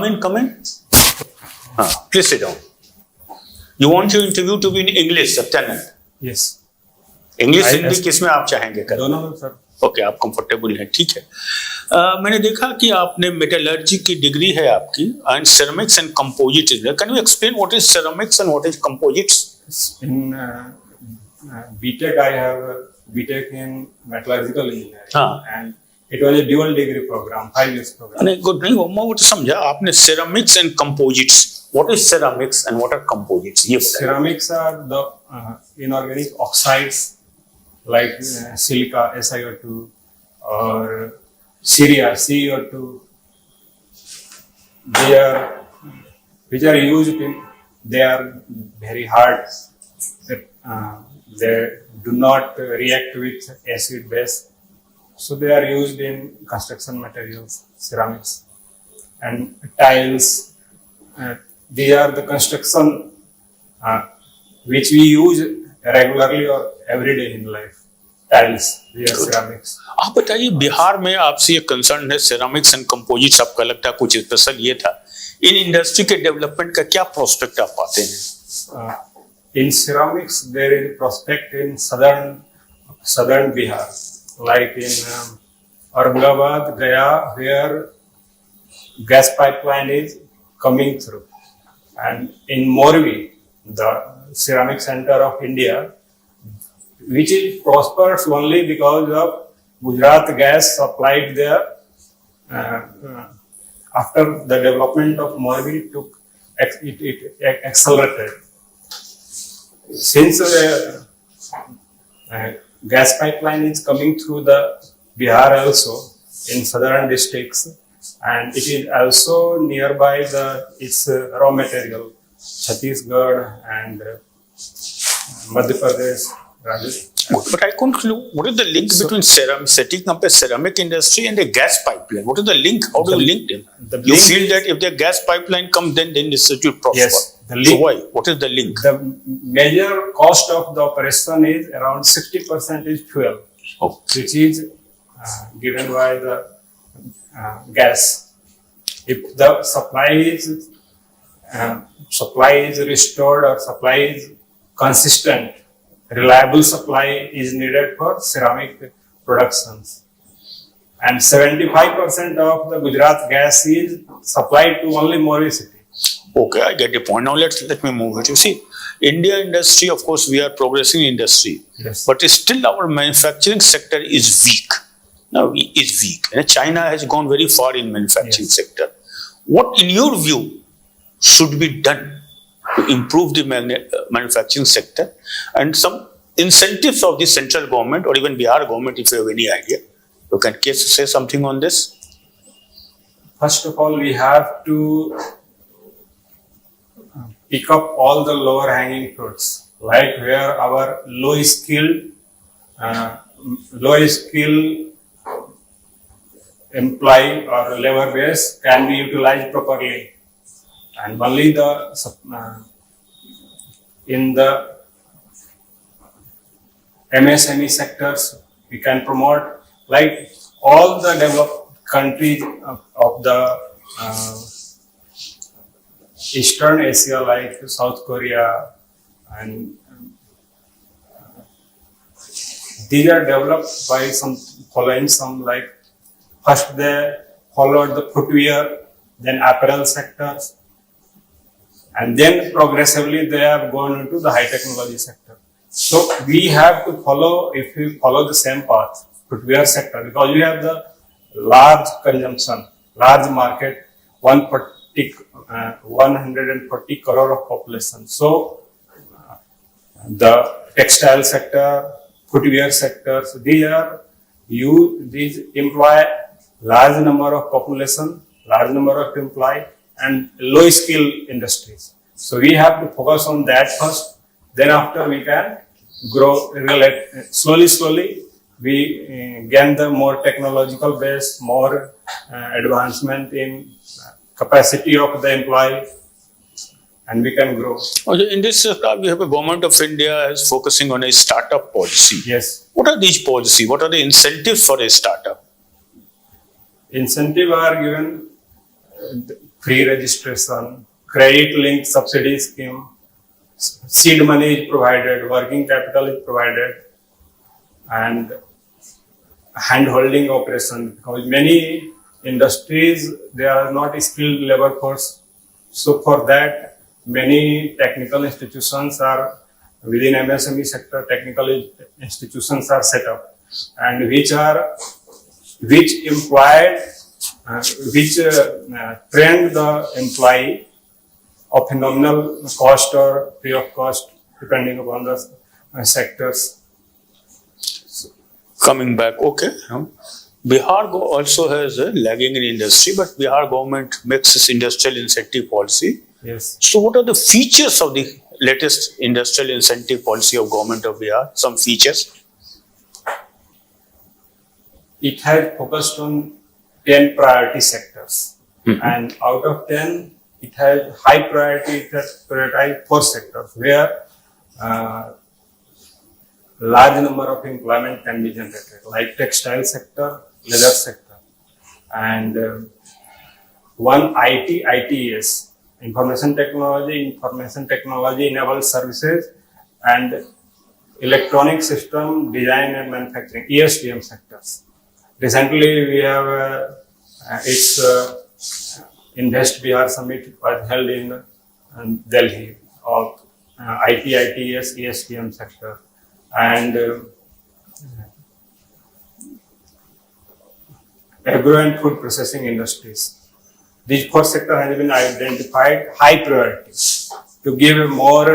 Come in, come in. Please sit down. You want your interview to be in English, Satyanand? Yes. English Hindi किसमें आप चाहेंगे कर? दोनों sir. Okay, आप comfortable हैं, ठीक है. मैंने देखा कि आपने मेटलर्जी की डिग्री है आपकी and ceramics and composites. Can you explain what is ceramics and what is composites? In BTech, I have BTech in metallurgical engineering, and it was a dual degree program, 5 years program. नहीं good नहीं, मैं वो तो समझा. आपने ceramics and composites. What is ceramics and what are composites? ये बताइए. Ceramics are the inorganic oxides like silica SiO2 or ceria CO2. Which are used in. They are very hard. They do not react with acid base, so they are used in construction materials, ceramics, and tiles. These are the construction which we use regularly or every day in life. Tiles, they are ceramics. आप बताइए, बिहार में आपसे ये concern है ceramics and composites, आपका लगता है कुछ स्पेशल ये था. इन इंडस्ट्री के डेवलपमेंट का क्या प्रोस्पेक्ट आप पाते हैं? In ceramics, there is prospect in southern Bihar, like in Aurangabad, Gaya, where gas pipeline is coming through, and in Morbi, the ceramic center of India, which is prospers only because of Gujarat gas supplied there. After the development of Morbi, it accelerated. Since gas pipeline is coming through the Bihar also in southern districts, and it is also nearby its raw material, Chhattisgarh and Madhya Pradesh, Rajasthan. But I couldn't know what is the link between setting up a ceramic industry and a gas pipeline. What is the link? How do you link them? You feel that if the gas pipeline comes, then the industry will prosper. Yes. The link, so why? What is the link? The major cost of the operation is around 60% is fuel, which is given by the gas. If the supply is restored or supply is consistent, reliable supply is needed for ceramic productions. And 75% of the Gujarat gas is supplied to only Morbi city. Okay, I get your point. Now let me move it. You see, India industry, of course, we are progressing industry, yes, but still our manufacturing sector is weak. Now, is weak. And China has gone very far in manufacturing yes sector. What, in your view, should be done to improve the manufacturing sector, and some incentives of the central government or even Bihar government, if you have any idea, you can say something on this. First of all, we have to pick up all the lower hanging fruits, like where our low skill employee or labor base can be utilized properly, and only in the MSME sectors we can promote, like all the developed countries of the Eastern Asia, like South Korea, and these are developed by following some, like first they followed the footwear, then apparel sectors, and then progressively they have gone into the high technology sector. So we have to follow, if we follow the same path, footwear sector, because we have the large consumption, large market, 140 crore of population. So the textile sector, footwear sectors, these employ large number of population, large number of employee, and low skill industries. So we have to focus on that first. Then after we can grow slowly. We gain the more technological base, more advancement in capacity of the employee, and we can grow. Okay, in this, we have a government of India is focusing on a startup policy. Yes. What are these policies? What are the incentives for a startup? Incentive are given. free registration, credit linked subsidy scheme, seed money is provided, working capital is provided, and hand holding operation, because many industries they are not skilled labor force. So for that, many technical institutions are within MSME sector. Technical institutions are set up, and which train the employee of a nominal cost or free of cost, depending upon the sectors. Coming back, okay. Bihar also has a lagging in industry, but Bihar government makes this industrial incentive policy. Yes. So what are the features of the latest industrial incentive policy of government of Bihar? Some features? It has focused on 10 priority sectors. And out of 10, it has high priority, it has prioritized 4 sectors where large number of employment can be generated, like textile sector, leather sector, and one ITES, information technology enabled services, and electronic system design and manufacturing, ESDM sectors. Recently, we have Invest Bihar Summit was held in Delhi of ITES, ESDM sector, and agro and food processing industries. These 4 sectors have been identified high priority to give more.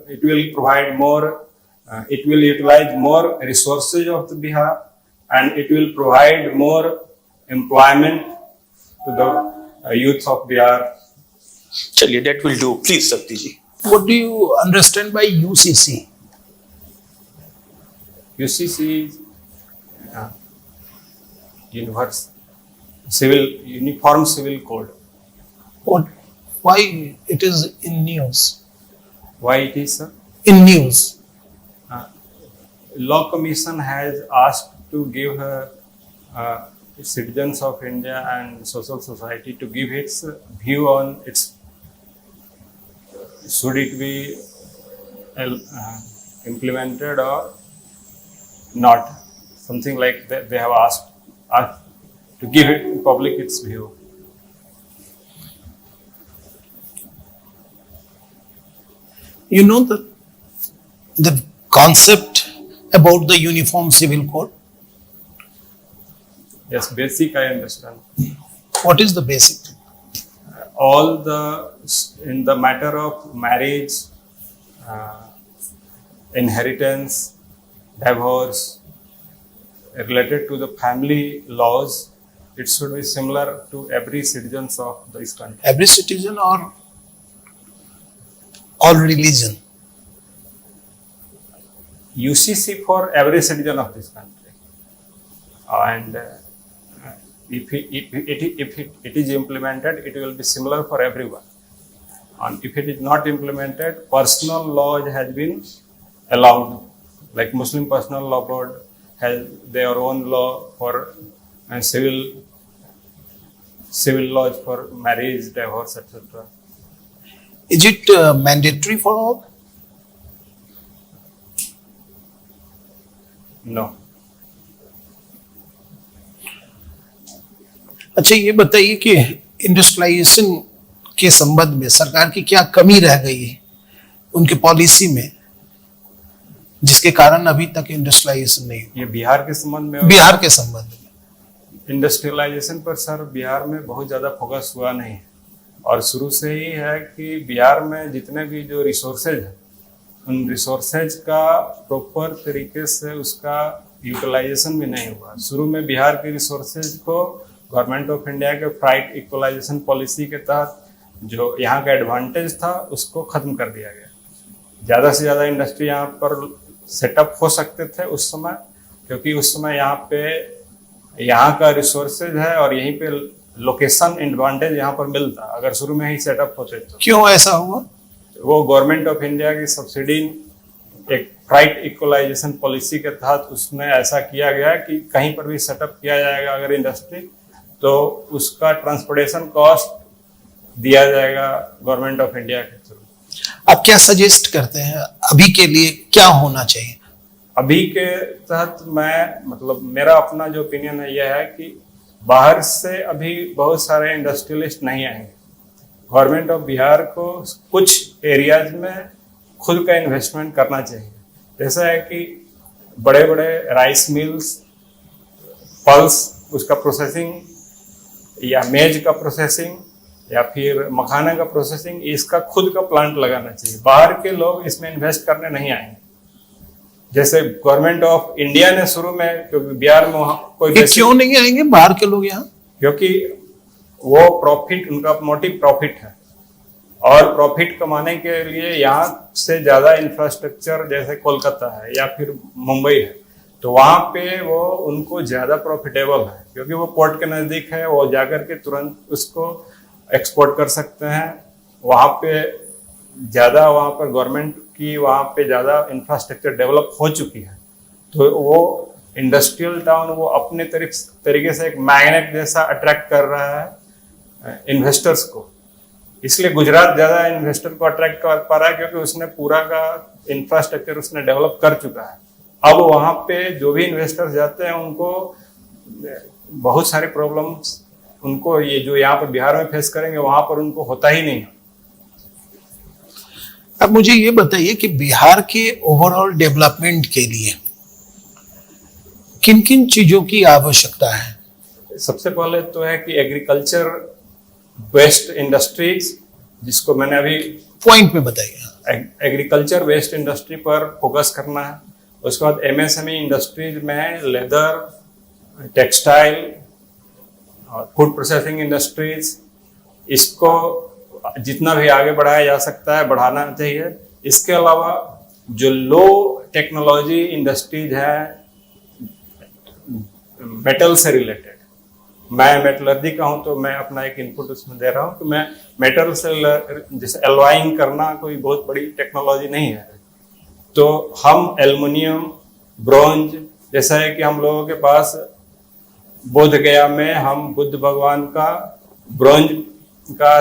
It will provide more. It will utilize more resources of the Bihar, and it will provide more employment to the youth of Bihar. Chaliye, that will do. Please, Sakti ji. What do you understand by UCC? UCC is Uniform Civil Code. What? Why it is in news? Why it is, sir? In news. Law Commission has asked to give citizens of India and social society to give its view on its, should it be implemented or not, something like that. They have asked to give it public its view. You know the concept about the Uniform Civil Code? Yes, basic I understand. What is the basic? All in the matter of marriage, inheritance, divorce, related to the family laws, it should be similar to every citizen of this country. Every citizen or all religion? UCC for every citizen of this country. And if it is implemented, it will be similar for everyone. And if it is not implemented, personal laws has been allowed. Like Muslim Personal Law Board has their own law for civil laws for marriage, divorce, etc. Is it mandatory for all? No. अच्छा, ये बताइए कि industrialisation के संबंध में सरकार की क्या कमी रह गई है उनके पॉलिसी में, जिसके कारण अभी तक इंडस्ट्रियलाइजेशन नहीं हुआ? ये बिहार के संबंध में, बिहार के संबंध में इंडस्ट्रियलाइजेशन पर सर बिहार में बहुत ज़्यादा फोकस हुआ नहीं, और शुरू से ही है कि बिहार में जितने भी जो रिसोर्सेज हैं उन रिसोर्सेज का प्रॉपर तरीके से उसका यूटिलाइजेशन भी नहीं हुआ। शुरू में बिहार के रिसोर्सेज को गवर्नमेंट ऑफ इंडिया के प्राइट इक्वलाइजेशन पॉलिसी के तहत जो यहाँ का एडवांटेज था उसको ख़त्म कर दिया गया। ज़्यादा से ज़्यादा इंडस्ट्री यहाँ पर सेटअप हो सकते थे उस समय, क्योंकि उस समय यहाँ का रिसोर्सेज है और यहीं पे लोकेशन एडवांटेज यहाँ पर मिलता अगर शुरू में ही सेटअप होते तो। क्यों ऐसा हुआ? वो गवर्नमेंट ऑफ इंडिया की सब्सिडी एक प्राइट इक्वलाइजेशन पॉलिसी के तहत उसमें ऐसा किया गया कि कहीं पर भी सेटअप किया जाएगा अगर इंडस्ट्री, तो उसका ट्रांसपोर्टेशन कॉस्ट दिया जाएगा गवर्नमेंट ऑफ इंडिया के थ्रू। आप क्या सजेस्ट करते हैं अभी के लिए क्या होना चाहिए? अभी के तहत मैं मतलब मेरा अपना जो ओपिनियन है यह है कि बाहर से अभी बहुत सारे इंडस्ट्रियलिस्ट नहीं आएंगे। गवर्नमेंट ऑफ बिहार को कुछ एरियाज में खुद का इन्वेस्टमेंट करना चाहिए। जैसा है कि बड़े बड़े राइस मिल्स, पल्स उसका प्रोसेसिंग या मेज का प्रोसेसिंग या फिर मखाना का प्रोसेसिंग, इसका खुद का प्लांट लगाना चाहिए। बाहर के लोग इसमें इन्वेस्ट करने नहीं आएंगे। जैसे गवर्नमेंट ऑफ इंडिया ने शुरू में, क्योंकि बिहार में वहाँ कोई ये क्यों नहीं आएंगे बाहर के लोग यहाँ? क्योंकि वो प्रॉफिट, उनका मोटिव प्रॉफिट है, और प्रॉफिट कमाने के लिए यहाँ से ज्यादा इंफ्रास्ट्रक्चर जैसे कोलकाता है या फिर मुंबई है, तो वहाँ पे वो उनको ज्यादा प्रॉफिटेबल है, क्योंकि वो पोर्ट के नजदीक है। वो जाकर के तुरंत उसको एक्सपोर्ट कर सकते हैं। वहाँ पे ज्यादा, वहाँ पर गवर्नमेंट की वहाँ पे ज्यादा इंफ्रास्ट्रक्चर डेवलप हो चुकी है, तो वो इंडस्ट्रियल टाउन वो अपने तरीके से एक मैग्नेट जैसा अट्रैक्ट कर रहा है इन्वेस्टर्स को। इसलिए गुजरात ज्यादा इन्वेस्टर को अट्रैक्ट कर पा रहा है, क्योंकि उसने पूरा का इंफ्रास्ट्रक्चर उसने डेवलप कर चुका है। अब वहाँ पे जो भी इन्वेस्टर्स जाते हैं उनको बहुत सारी प्रॉब्लम्स, उनको ये जो यहाँ पर बिहार में फेस करेंगे वहां पर उनको होता ही नहीं। अब मुझे ये बताइए कि बिहार के ओवरऑल डेवलपमेंट के लिए किन किन चीजों की आवश्यकता है? सबसे पहले तो है कि एग्रीकल्चर वेस्ट इंडस्ट्रीज, जिसको मैंने अभी पॉइंट में बताइए। एग्रीकल्चर वेस्ट इंडस्ट्री पर फोकस करना है। उसके बाद एमएसएमई इंडस्ट्रीज में leather, textile, food processing industries, इसको जितना भी आगे बढ़ाया जा सकता है बढ़ाना चाहिए। इसके अलावा जो लो टेक्नोलॉजी इंडस्ट्रीज है मेटल से रिलेटेड, मैं मेटलर्जी का हूं तो मैं अपना एक इनपुट उसमें दे रहा हूं कि मैं मेटल से जैसे एलॉइंग करना कोई बहुत बड़ी टेक्नोलॉजी नहीं है, तो हम एल्युमिनियम, ब्रोंज, जैसा है कि हम लोगों के पास बोध गया में हम बुद्ध भगवान का ब्रोंज का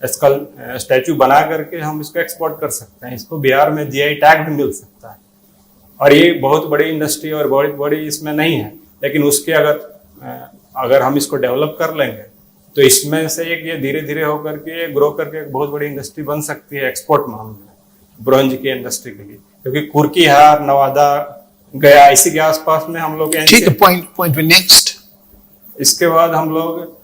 स्टैचू बना करके हम इसको एक्सपोर्ट कर सकते हैं। इसको बिहार में जीआई टैग भी मिल सकता है, और ये बहुत बड़ी इंडस्ट्री और बहुत बड़ी इसमें नहीं है, लेकिन उसके अगर हम इसको डेवलप कर लेंगे तो इसमें से एक ये धीरे धीरे होकर के ग्रो करके एक बहुत बड़ी इंडस्ट्री बन सकती है एक्सपोर्ट मामले में, ब्रोंज की इंडस्ट्री के लिए। क्योंकि कुर्की हार, नवादा, गया, इसी के आसपास में हम लोग। ठीक है, पॉइंट में नेक्स्ट। इसके बाद हम लोग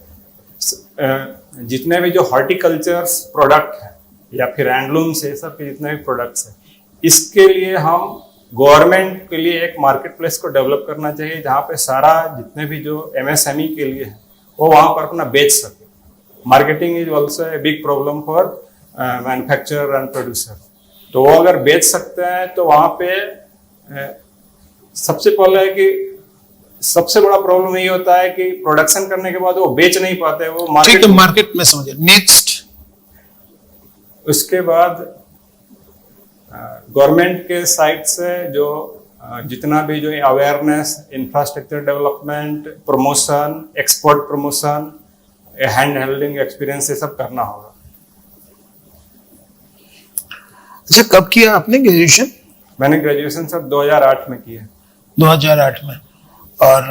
जितने भी जो हॉर्टिकल्चर प्रोडक्ट है या फिर हैंडलूम से सब के जितने भी प्रोडक्ट्स है, इसके लिए हम गवर्नमेंट के लिए एक मार्केट प्लेस को डेवलप करना चाहिए, जहाँ पे सारा जितने भी जो एमएसएमई के लिए है वो वहाँ पर अपना बेच सके। Marketing is also a big problem for manufacturer and producer. तो वो अगर बेच सकते हैं तो वहाँ पे सबसे पहले है कि सबसे बड़ा प्रॉब्लम ये होता है कि प्रोडक्शन करने के बाद वो बेच नहीं पाते, वो मार्केट में समझे। नेक्स्ट, उसके बाद गवर्नमेंट के साइड से जो जितना भी जो awareness, infrastructure development, promotion, export promotion, hand हेल्डिंग experience, ये सब करना होगा। अच्छा, कब किया आपने ग्रेजुएशन? मैंने ग्रेजुएशन सर 2008 में की है। 2008 में। और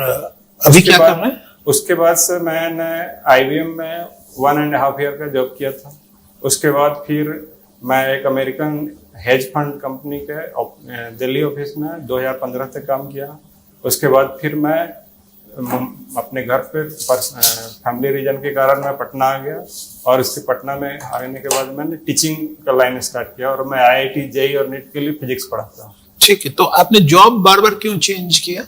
अभी क्या कर रहे हैं? उसके बाद से मैंने IBM में 1.5 ईयर का जॉब किया था। उसके बाद फिर मैं एक अमेरिकन हेज फंड कंपनी के दिल्ली ऑफिस में 2015 तक काम किया। उसके बाद फिर मैं अपने घर पे फैमिली रीजन के कारण मैं पटना आ गया, और उसके पटना में आने के बाद मैंने टीचिंग का लाइन स्टार्ट किया, और मैं IIT, JEE और नीट के लिए फिजिक्स पढ़ाता हूँ। ठीक है, तो आपने जॉब बार बार क्यों चेंज किया?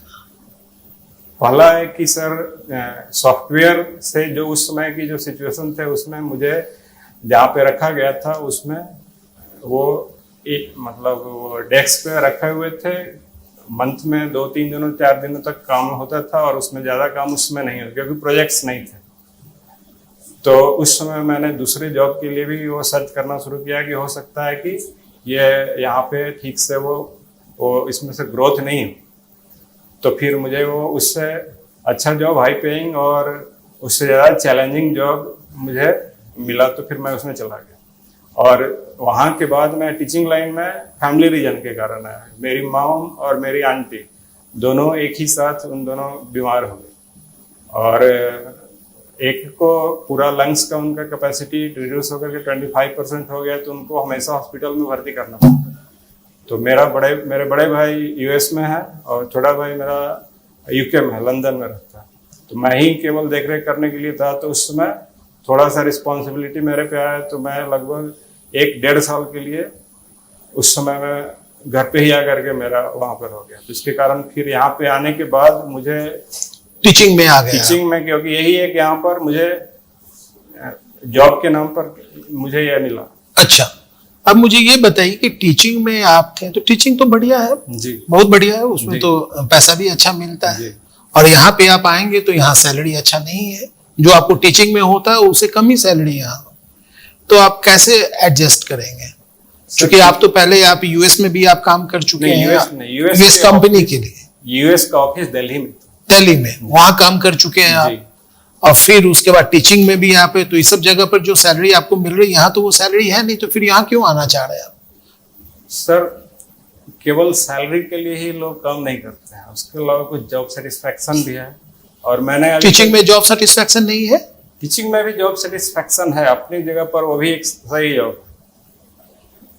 पहला है कि सर सॉफ्टवेयर से जो उस समय की जो सिचुएशन थे उसमें मुझे जहाँ पे रखा गया था उसमें वो एक मतलब वो डेस्क पे रखे हुए थे, मंथ में 2-3 दिनों 4 दिनों तक काम होता था, और उसमें ज्यादा काम उसमें नहीं होता क्योंकि प्रोजेक्ट्स नहीं थे। तो उस समय मैंने दूसरे जॉब के लिए भी वो सर्च करना शुरू किया कि हो सकता है कि ये यहाँ पे ठीक से वो इसमें से ग्रोथ नहीं हो। तो फिर मुझे वो उससे अच्छा जॉब, हाई पेइंग और उससे ज़्यादा चैलेंजिंग जॉब मुझे मिला तो फिर मैं उसमें चला गया। और वहाँ के बाद मैं टीचिंग लाइन में फैमिली रीजन के कारण आया। मेरी मॉम और मेरी आंटी दोनों एक ही साथ उन दोनों बीमार हो गए और एक को पूरा लंग्स का उनका कैपेसिटी रिड्यूस होकर के 25% हो गया, तो उनको हमेशा हॉस्पिटल में भर्ती करना पड़ता। तो मेरे बड़े भाई यूएस में है और छोटा भाई मेरा यूके में है, लंदन में रहता है। तो मैं ही केवल देख रेख करने के लिए था। तो उस समय थोड़ा सा रिस्पॉन्सिबिलिटी मेरे पे आया, तो मैं लगभग 1-1.5 साल के लिए उस समय मैं घर पे ही आकर के मेरा वहां पर हो गया। तो इसके कारण फिर यहाँ पे आने के बाद मुझे टीचिंग में आ गया। टीचिंग में, क्योंकि यही है कि यहाँ पर मुझे जॉब के नाम पर मुझे यह मिला। अच्छा, अब मुझे ये बताइए कि टीचिंग में आप थे, तो टीचिंग तो बढ़िया है जी, बहुत बढ़िया है, उसमें जी। तो पैसा भी अच्छा मिलता है। जी। और यहाँ पे आप आएंगे तो यहाँ सैलरी अच्छा नहीं है, जो आपको टीचिंग में होता है उससे कम ही सैलरी यहाँ। तो आप कैसे एडजस्ट करेंगे? क्योंकि आप तो पहले आप यूएस में भी आप काम कर चुके नहीं, हैं, यूएस यूएस कंपनी के लिए, यूएस का ऑफिस दिल्ली में। दिल्ली में वहां काम कर चुके हैं आप। जी। और फिर उसके बाद टीचिंग में भी यहाँ पे, तो इस सब जगह पर जो सैलरी आपको मिल रही है यहाँ तो वो सैलरी है नहीं, तो फिर यहाँ क्यों आना चाह रहे हैं आप? सर, केवल सैलरी के लिए ही लोग काम नहीं करते हैं, उसके अलावा कुछ जॉब सेटिस्फैक्शन भी है। और मैंने टीचिंग में जॉब सेटिस्फैक्शन नहीं है? टीचिंग में भी जॉब सेटिस्फैक्शन है अपनी जगह पर, वो भी एक सही जॉब।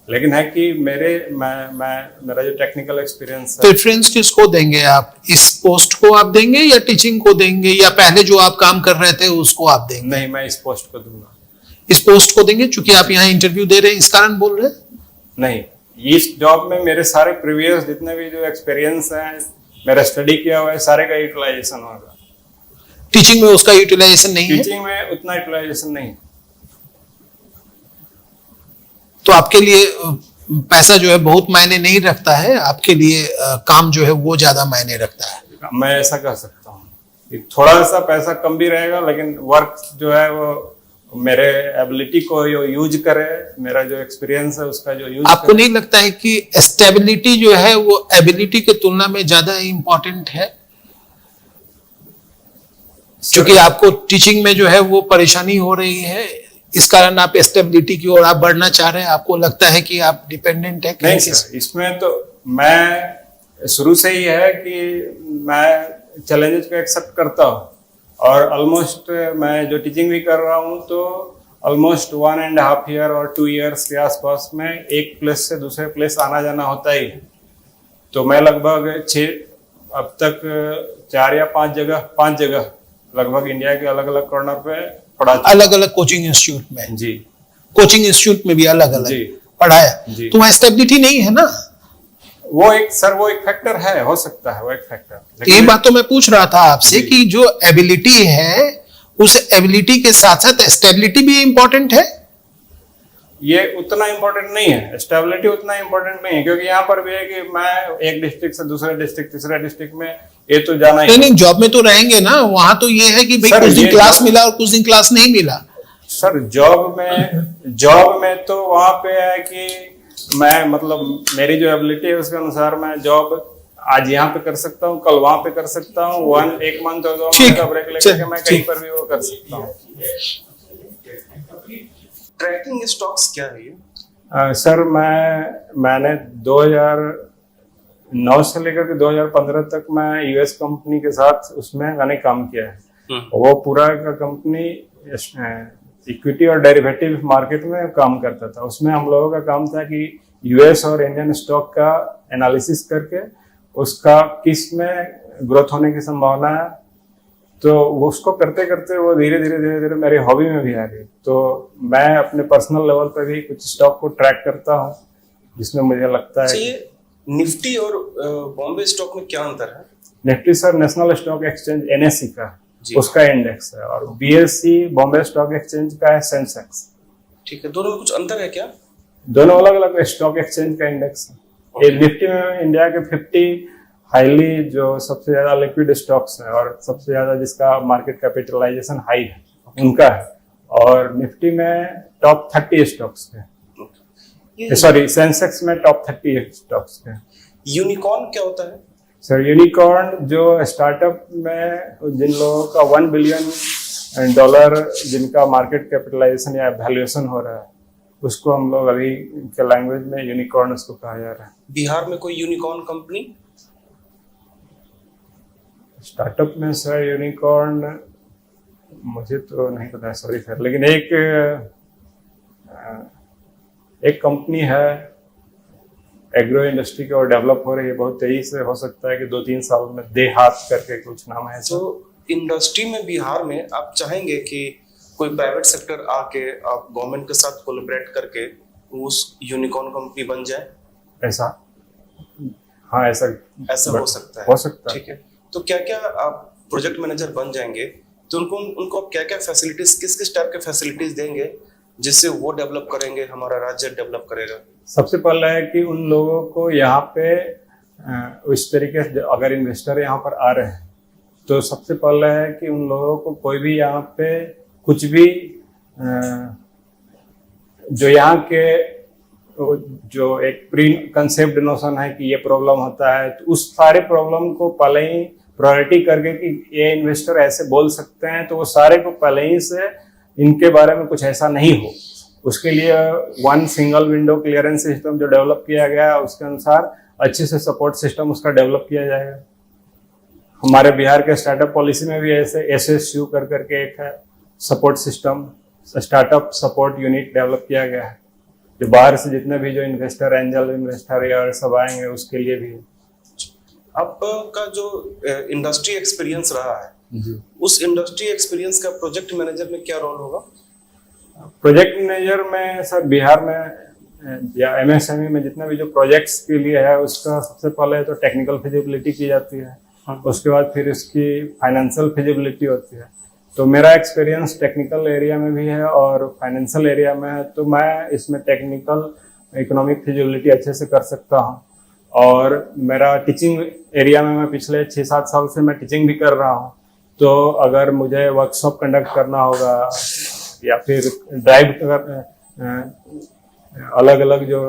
लेकिन है कि मेरा जो टेक्निकल एक्सपीरियंस है। प्रेफरेंस किसको देंगे आप? इस पोस्ट को आप देंगे या टीचिंग को देंगे, या पहले जो आप काम कर रहे थे उसको आप देंगे? नहीं, मैं इस पोस्ट को दूंगा। इस पोस्ट को देंगे क्योंकि आप यहाँ इंटरव्यू दे रहे हैं, इस कारण बोल रहे हैं? नहीं, इस जॉब में मेरे सारे प्रीवियस जितने भी जो एक्सपीरियंस है, मेरा स्टडी किया हुआ है, सारे का यूटिलाइजेशन होगा। टीचिंग में उसका यूटिलाइजेशन नहीं है? टीचिंग में उतना यूटिलाइजेशन नहीं। तो आपके लिए पैसा जो है बहुत मायने नहीं रखता है, आपके लिए काम जो है वो ज्यादा मायने रखता है। मैं ऐसा कह सकता हूँ, थोड़ा सा पैसा कम भी रहेगा, लेकिन वर्क जो है वो मेरे एबिलिटी को यूज करे, मेरा जो एक्सपीरियंस है उसका जो यूज आपको नहीं लगता है कि स्टेबिलिटी जो है वो एबिलिटी के तुलना में ज्यादा इंपॉर्टेंट है? क्योंकि आपको टीचिंग में जो है वो परेशानी हो रही है, इस कारण आप स्टेबिलिटी की ओर आप बढ़ना चाह रहे हैं, आपको लगता है कि आप डिपेंडेंट है? नहीं सर, इसमें तो मैं शुरू से ही है कि मैं चैलेंजेस को एक्सेप्ट करता हूँ। और ऑलमोस्ट मैं जो टीचिंग भी कर रहा हूँ तो ऑलमोस्ट 1.5 ईयर और 2 इयर्स के आसपास में एक प्लेस से दूसरे प्लेस आना जाना होता ही है। तो मैं लगभग अब तक 4 या 5 जगह लगभग इंडिया के अलग अलग कॉर्नर पे पढ़ा। अलग अलग कोचिंग इंस्टीट्यूट में? जी। कोचिंग इंस्टीट्यूट में भी अलग अलग जी। पढ़ाया जी। तो वहाँ स्टेबिलिटी नहीं है ना? वो एक फैक्टर है, हो सकता है वो एक फैक्टर। ये बात तो मैं पूछ रहा था आपसे कि जो एबिलिटी है उस एबिलिटी के साथ साथ स्टेबिलिटी भी इम्पोर्टेंट है? ये उतना इम्पोर्टेंट नहीं है, स्टेबिलिटी उतना इम्पोर्टेंट नहीं है, क्योंकि यहाँ पर भी है कि मैं एक डिस्ट्रिक्ट से दूसरे डिस्ट्रिक्ट, तीसरे डिस्ट्रिक्ट में ये तो जाना ही नहीं, जॉब में तो रहेंगे ना, वहां तो ये है कि भाई कुछ दिन क्लास मिला और कुछ दिन क्लास नहीं मिला। सर, जॉब में तो वहां पे है कि मैं मतलब मेरी जो एबिलिटी है उसके अनुसार मैं जॉब आज यहाँ पे कर सकता हूँ, कल वहां पे कर सकता हूँ, 1 मंथ और 2 मंथ का ब्रेक लेकर मैं कहीं पर भी वो कर सकता हूँ। ट्रैकिंग स्टॉक्स क्या है ये? सर, मैंने 2009 से लेकर के 2015 तक मैं यूएस कंपनी के साथ उसमें मैंने काम किया है। वो पूरा का कंपनी इक्विटी और डेरिवेटिव मार्केट में काम करता था। उसमें हम लोगों का काम था कि यूएस और इंडियन स्टॉक का एनालिसिस करके उसका किस में ग्रोथ होने की संभावना है, तो वो उसको करते करते वो धीरे धीरे मेरी हॉबी में भी आ गई। तो मैं अपने पर्सनल लेवल पर भी कुछ स्टॉक को ट्रैक करता हूँ, जिसमें मुझे लगता है। ये निफ्टी और बॉम्बे स्टॉक में क्या अंतर है? Nifty sir national stock exchange NSC का उसका इंडेक्स है, और बीएससी बॉम्बे स्टॉक एक्सचेंज का है सेंसेक्स। ठीक है, दोनों में कुछ अंतर है क्या? दोनों अलग अलग स्टॉक एक्सचेंज का इंडेक्स है। ये निफ्टी में इंडिया के 50 हाईली जो सबसे ज्यादा लिक्विड स्टॉक्स है और सबसे ज्यादा जिसका मार्केट कैपिटलाइजेशन हाई है उनका है, और निफ्टी में टॉप 30 स्टॉक्स के, सॉरी सेंसेक्स में टॉप 30 स्टॉक्स के। यूनिकॉर्न क्या होता है? सर, यूनिकॉर्न जो स्टार्टअप में जिन लोगों का $1 बिलियन डॉलर जिनका मार्केट कैपिटलाइजेशन या वैल्यूएशन हो रहा है, उसको हम लोग अभी के लैंग्वेज में यूनिकॉर्न उसको कहा जा रहा है। बिहार में कोई यूनिकॉर्न कंपनी? स्टार्टअप में सर यूनिकॉर्न मुझे तो नहीं पता है, सॉरी सर, लेकिन एक कंपनी है एग्रो इंडस्ट्री की और डेवलप हो रही है बहुत तेजी से। हो सकता है कि 2-3 साल में देहात करके कुछ नाम है। तो इंडस्ट्री में बिहार में आप चाहेंगे कि कोई प्राइवेट सेक्टर आके आप गवर्नमेंट के साथ कोलैबोरेट करके उस यूनिकॉर्न कंपनी बन जाए? ऐसा, हाँ ऐसा हो सकता है। हो सकता है। ठीक है, तो क्या क्या आप प्रोजेक्ट मैनेजर बन जाएंगे तो उनको आप क्या क्या फैसिलिटीज, किस किस टाइप के फैसिलिटीज देंगे जिससे वो डेवलप करेंगे, हमारा राज्य डेवलप करेगा? सबसे पहला है कि उन लोगों को यहाँ पे इस तरीके से अगर इन्वेस्टर यहाँ पर आ रहे हैं तो सबसे पहला है कि उन लोगों को कोई भी यहाँ पे कुछ भी जो यहाँ के जो एक प्री कंसेप्ट नोशन है कि ये प्रॉब्लम होता है, तो उस सारे प्रॉब्लम को पहले ही प्रायोरिटी करके कि ये इन्वेस्टर ऐसे बोल सकते हैं, तो वो सारे को पहले ही से इनके बारे में कुछ ऐसा नहीं हो, उसके लिए one single window clearance system जो डेवलप किया गया है उसके अनुसार अच्छे से सपोर्ट सिस्टम उसका डेवलप किया जाएगा। हमारे बिहार के स्टार्टअप पॉलिसी में भी ऐसे SSU कर करके एक है support system, startup support unit develop किया गया है, जो बाहर से जितने भी जो इन्वेस्टर, एंजल इन्वेस्टर या सब आएंगे उसके लिए भी। आपका जो इंडस्ट्री एक्सपीरियंस रहा है जी, उस इंडस्ट्री एक्सपीरियंस का प्रोजेक्ट मैनेजर में क्या रोल होगा? प्रोजेक्ट मैनेजर में सर बिहार में या MSME में जितने भी जो प्रोजेक्ट्स के लिए है उसका सबसे पहले तो टेक्निकल फिजिबिलिटी की जाती है, उसके बाद फिर इसकी फाइनेंशियल फिजिबिलिटी होती है। तो मेरा एक्सपीरियंस टेक्निकल एरिया में भी है और फाइनेंशियल एरिया में है, तो मैं इसमें टेक्निकल इकोनॉमिक फिजिबिलिटी अच्छे से कर सकता हूँ। और मेरा टीचिंग एरिया में मैं पिछले 6-7 साल से मैं टीचिंग भी कर रहा हूँ, तो अगर मुझे वर्कशॉप कंडक्ट करना होगा या फिर ड्राइव अलग अलग जो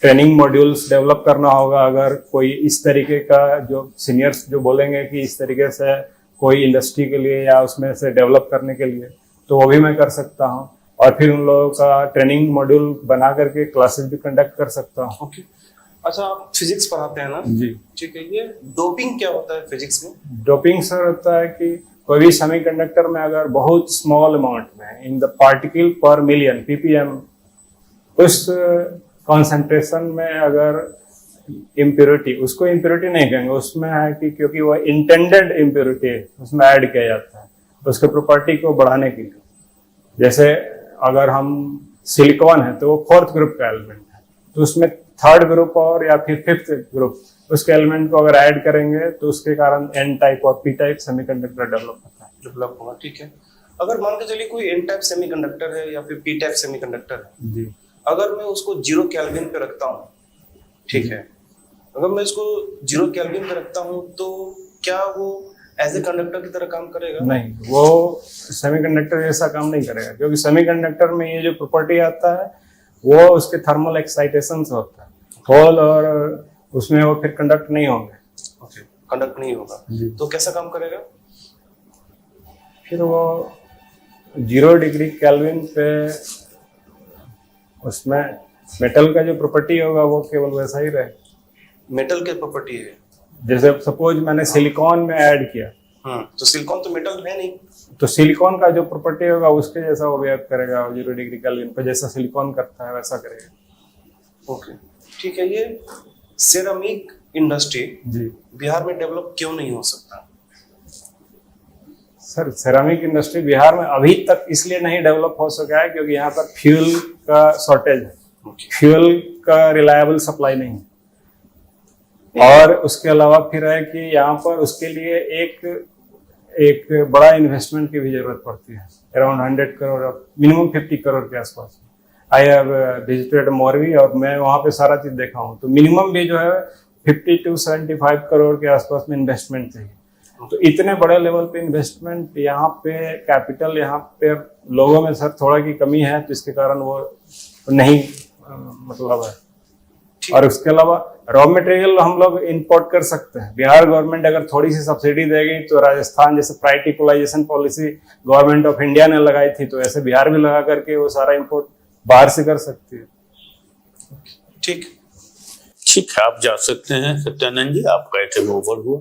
ट्रेनिंग मॉड्यूल्स डेवलप करना होगा, अगर कोई इस तरीके का जो सीनियर्स जो बोलेंगे कि इस तरीके से कोई इंडस्ट्री के लिए या उसमें से डेवलप करने के लिए, तो वो भी मैं कर सकता हूँ। और फिर उन लोगों का ट्रेनिंग मॉड्यूल बना करके क्लासेस भी कंडक्ट कर सकता हूँ। ओके, अच्छा आप फिजिक्स पढ़ाते हैं ना? जी, ठीक है, ये डोपिंग क्या होता है फिजिक्स में? डोपिंग सर होता है कि कोई भी सेमीकंडक्टर में अगर बहुत स्मॉल अमाउंट में इन द पार्टिकल पर मिलियन ppm उस कॉन्सेंट्रेशन में अगर इम्प्योरिटी, उसको इम्प्योरिटी नहीं कहेंगे, उसमें है कि क्योंकि वो इंटेंडेड इम्प्योरिटी उसमें ऐड किया जाता है उसके प्रॉपर्टी को बढ़ाने के लिए। जैसे अगर हम सिलिकॉन है तो वो 4th ग्रुप का एलिमेंट है, तो उसमें 3rd ग्रुप और या फिर 5th ग्रुप उसके एलिमेंट को अगर ऐड करेंगे तो उसके कारण N टाइप और P टाइप सेमीकंडक्टर डेवलप होता है। डेवलप होगा, ठीक है। अगर मान के चलिए कोई N टाइप सेमीकंडक्टर है या फिर P टाइप सेमीकंडक्टर है, जी, अगर मैं उसको 0 केल्विन पे रखता हूँ, ठीक है, अगर मैं इसको 0 केल्विन पे रखता हूँ तो क्या वो एज ए कंडक्टर की तरह काम करेगा? नहीं, वो सेमीकंडक्टर जैसा काम नहीं करेगा, क्योंकि सेमीकंडक्टर में ये जो प्रॉपर्टी आता है वो उसके थर्मल एक्साइटेशन से होता है होल, और उसमें वो फिर कंडक्ट नहीं होंगे। ओके, कंडक्ट नहीं होगा जी। तो कैसा काम करेगा? फिर वो 0 डिग्री केल्विन पे उसमें मेटल का जो प्रॉपर्टी होगा वो केवल वैसा ही रहे। मेटल की प्रॉपर्टी है, जैसे सपोज मैंने सिलिकॉन में ऐड किया, तो सिलिकॉन तो मेटल है नहीं, तो सिलिकॉन का जो प्रॉपर्टी होगा उसके जैसा वो बिहेव करेगा, 0 डिग्री केल्विन पे जैसा सिलिकॉन करता है वैसा करेगा। ओके, ठीक है। ये सेरामिक इंडस्ट्री जी बिहार में डेवलप क्यों नहीं हो सकता? सर, सेरामिक इंडस्ट्री बिहार में अभी तक इसलिए नहीं डेवलप हो सका है क्योंकि यहाँ पर फ्यूल का शॉर्टेज है, फ्यूल का रिलायबल सप्लाई नहीं है, और उसके अलावा फिर है कि यहाँ पर उसके लिए एक बड़ा इन्वेस्टमेंट की भी जरूरत पड़ती है, अराउंड 100 करोड़, मिनिमम 50 करोड़ के आसपास। आई हैव विजिटेड मोरवी और मैं वहाँ पे सारा चीज देखा हूँ, तो मिनिमम भी जो है 50 to 75 करोड़ के आसपास में इन्वेस्टमेंट चाहिए। तो इतने बड़े लेवल पे इन्वेस्टमेंट यहाँ पे, कैपिटल यहाँ पे लोगों में सर थोड़ा की कमी है, तो इसके कारण वो नहीं मतलब है। और उसके अलावा रॉ मटेरियल हम लोग इंपोर्ट कर सकते हैं। बिहार गवर्नमेंट अगर थोड़ी सी सब्सिडी देगी तो राजस्थान जैसे price equalisation policy government of India ने लगाई थी, तो ऐसे बिहार भी लगा करके वो सारा इंपोर्ट बाहर से कर सकती है। ठीक। ठीक है, आप जा सकते हैं सत्यानंद जी, आपका इंटरव्यू ओवर हुआ।